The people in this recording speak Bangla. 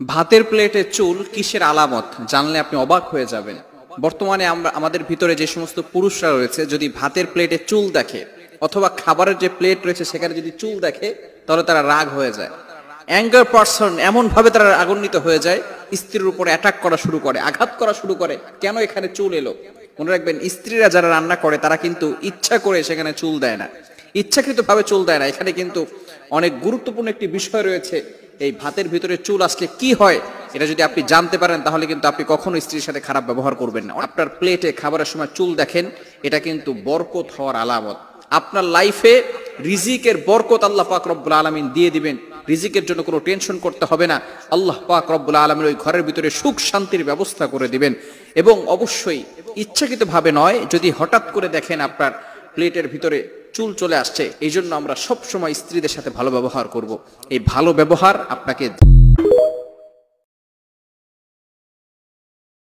ভাতের প্লেটে চুল কিসের আলামত জানলে আপনি অবাক হয়ে যাবেন। বর্তমানে আমাদের ভিতরে যে সমস্ত পুরুষরা রয়েছে, যদি ভাতের প্লেটে চুল দেখে অথবা খাবারের যে প্লেট রয়েছে সেখানে যদি চুল দেখে, তাহলে তারা রাগ হয়ে যায়। অ্যাঙ্গার পারসন, এমন ভাবে তারা রাগান্বিত হয়ে যায়, স্ত্রীর উপরে অ্যাটাক করা শুরু করে, আঘাত করা শুরু করে। কেন এখানে চুল এলো? মনে রাখবেন, স্ত্রীরা যারা রান্না করে তারা কিন্তু ইচ্ছা করে সেখানে চুল দেয় না, ইচ্ছাকৃত ভাবে চুল দেয় না। এখানে কিন্তু অনেক গুরুত্বপূর্ণ একটি বিষয় রয়েছে। এই ভাতের ভিতরে চুল আসলে কি হয়, এটা যদি আপনি জানতে পারেন তাহলে কিন্তু আপনি কখনো স্ত্রীর সাথে খারাপ ব্যবহার করবেন না। আপনার প্লেটে খাবারের সময় চুল দেখেন, এটা কিন্তু বরকত হওয়ার আলামত। আপনার লাইফে রিজিকের বরকত আল্লাহ পাক রব্বুল আলামিন দিয়ে দিবেন। রিজিকের জন্য কোনো টেনশন করতে হবে না। আল্লাহ পাক রব্বুল আলামিন ওই ঘরের ভিতরে সুখ শান্তির ব্যবস্থা করে দিবেন। এবং অবশ্যই ইচ্ছাকৃত ভাবে নয়, যদি হঠাৎ করে দেখেন আপনার প্লেটের ভিতরে চুল চলে আসছে। এই জন্য আমরা সব সময় স্ত্রীদের সাথে ভালো ব্যবহার করব। এই ভালো ব্যবহার আপনাকে